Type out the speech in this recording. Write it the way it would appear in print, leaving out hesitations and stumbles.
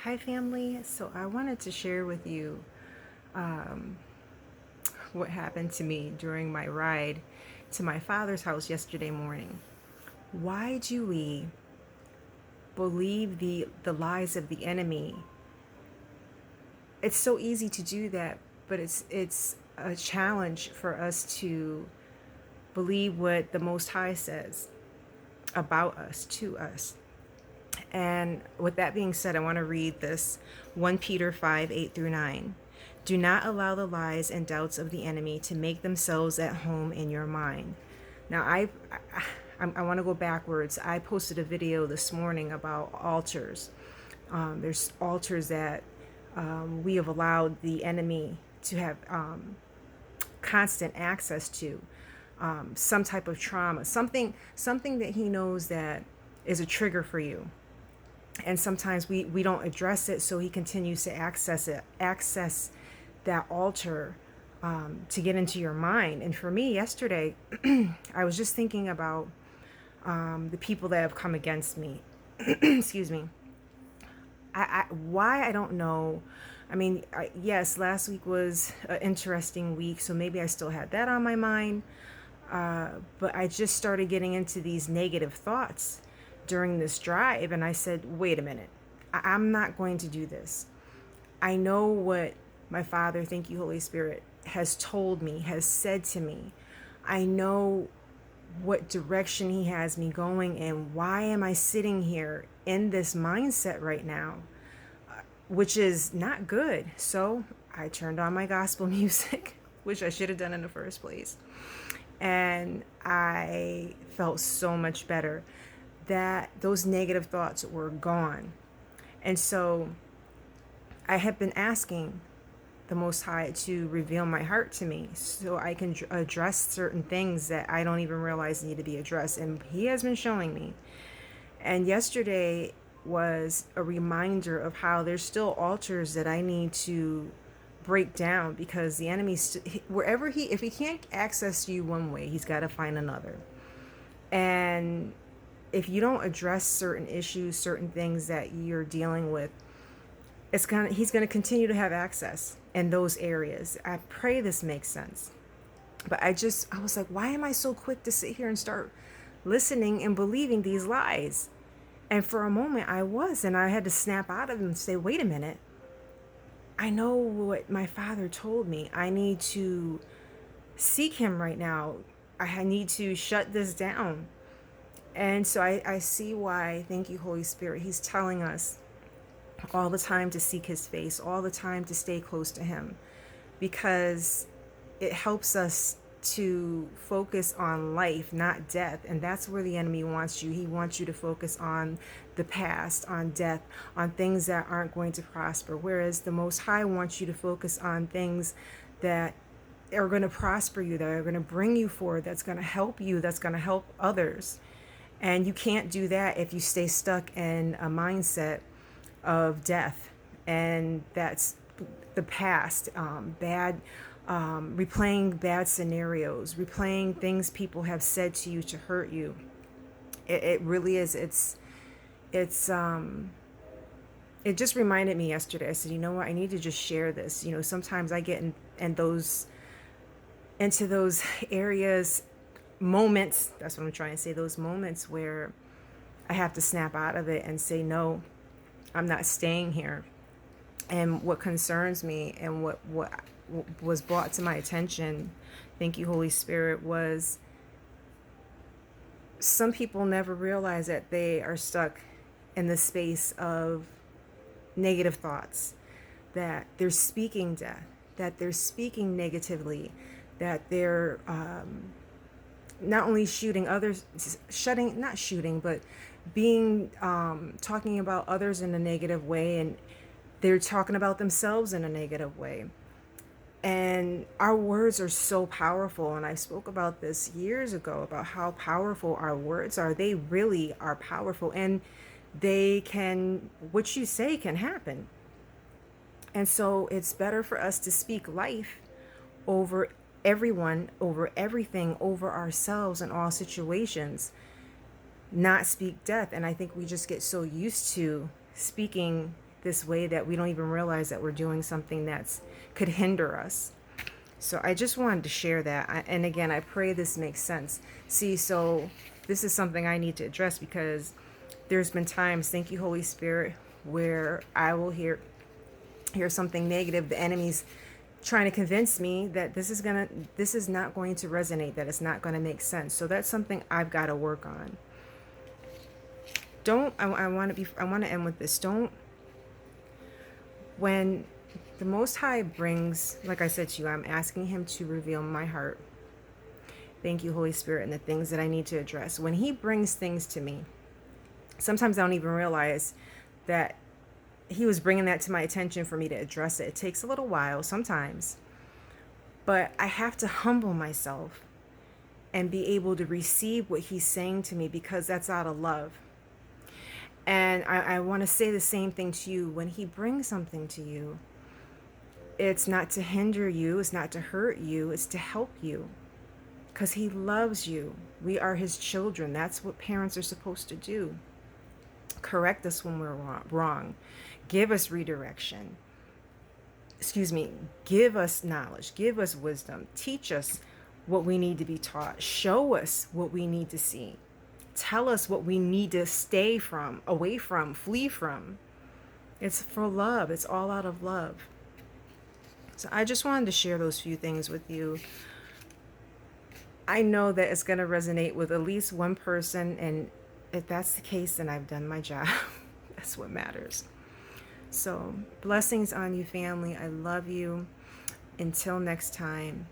Hi, family. So, I wanted to share with you um, what happened to me during my ride to my father's house yesterday morning. Why do we believe the lies of the enemy? It's so easy to do that, but it's a challenge for us to believe what the Most High says about us, to us. And with that being said, I want to read this 1 Peter 5:8-9. Do not allow the lies and doubts of the enemy to make themselves at home in your mind. Now, I want to go backwards. I posted a video this morning about altars. There's altars that we have allowed the enemy to have constant access to. Some type of trauma, something that he knows that is a trigger for you, and sometimes we don't address it, so he continues to access that altar to get into your mind. And for me yesterday, I was just thinking about the people that have come against me. Excuse me. Why, I don't know. I mean, yes, last week was an interesting week, so maybe I still had that on my mind. But I just started getting into these negative thoughts during this drive, and I said, wait a minute, I'm not going to do this. I know what my Father, thank you, Holy Spirit, has told me, has said to me. I know what direction He has me going in. Why am I sitting here in this mindset right now, which is not good? So I turned on my gospel music, which I should have done in the first place. And I felt so much better that those negative thoughts were gone. And so I have been asking the Most High to reveal my heart to me so I can address certain things that I don't even realize need to be addressed. And He has been showing me. And yesterday was a reminder of how there's still altars that I need to break down, because the enemy, wherever if he can't access you one way, he's got to find another. And if you don't address certain issues, certain things that you're dealing with, he's gonna continue to have access in those areas. I pray this makes sense. But I was like, why am I so quick to sit here and start listening and believing these lies? And for a moment I was, and I had to snap out of them and say, wait a minute. I know what my Father told me. I need to seek Him right now. I need to shut this down. And so I see why, thank you, Holy Spirit, He's telling us all the time to seek His face, all the time to stay close to Him, because it helps us to focus on life, not death. And that's where the enemy wants you. He wants you to focus on the past, on death, on things that aren't going to prosper. Whereas the Most High wants you to focus on things that are going to prosper you, that are going to bring you forward, that's going to help you, that's going to help others. And you can't do that if you stay stuck in a mindset of death. And that's the past, replaying bad scenarios, replaying things people have said to you to hurt you. It really is. It just reminded me yesterday. I said, you know what? I need to just share this. Sometimes I get into those areas, moments. That's what I'm trying to say. Those moments where I have to snap out of it and say, no, I'm not staying here. And what concerns me, and what was brought to my attention, thank you, Holy Spirit, was some people never realize that they are stuck in the space of negative thoughts, that they're speaking death, that they're speaking negatively, that they're not only shooting others, not shooting, but being talking about others in a negative way, and they're talking about themselves in a negative way. And our words are so powerful. And I spoke about this years ago about how powerful our words are. They really are powerful. And what you say can happen. And so it's better for us to speak life over everyone, over everything, over ourselves in all situations, not speak death. And I think we just get so used to speaking this way that we don't even realize that we're doing something that's could hinder us. So I just wanted to share that. And again, I pray this makes sense. See, so this is something I need to address because there's been times, thank you, Holy Spirit, where I will hear something negative. The enemy's trying to convince me that this is not going to resonate, that it's not going to make sense. So that's something I've got to work on. I want to end with this. When the Most High brings, like I said to you, I'm asking him to reveal my heart. Thank you, Holy Spirit, and the things that I need to address. When he brings things to me, sometimes I don't even realize that he was bringing that to my attention for me to address it. It takes a little while sometimes, but I have to humble myself and be able to receive what he's saying to me, because that's out of love. And I want to say the same thing to you. When he brings something to you, it's not to hinder you, it's not to hurt you, it's to help you, because he loves you. We are his children. That's what parents are supposed to do. Correct us when we're wrong. Give us redirection. Give us knowledge. Give us wisdom. Teach us what we need to be taught. Show us what we need to see. Tell us what we need to stay from, away from, flee from. It's for love. It's all out of love. So I just wanted to share those few things with you. I know that it's going to resonate with at least one person, and if that's the case, then I've done my job. That's what matters. So blessings on you, family. I love you. Until next time.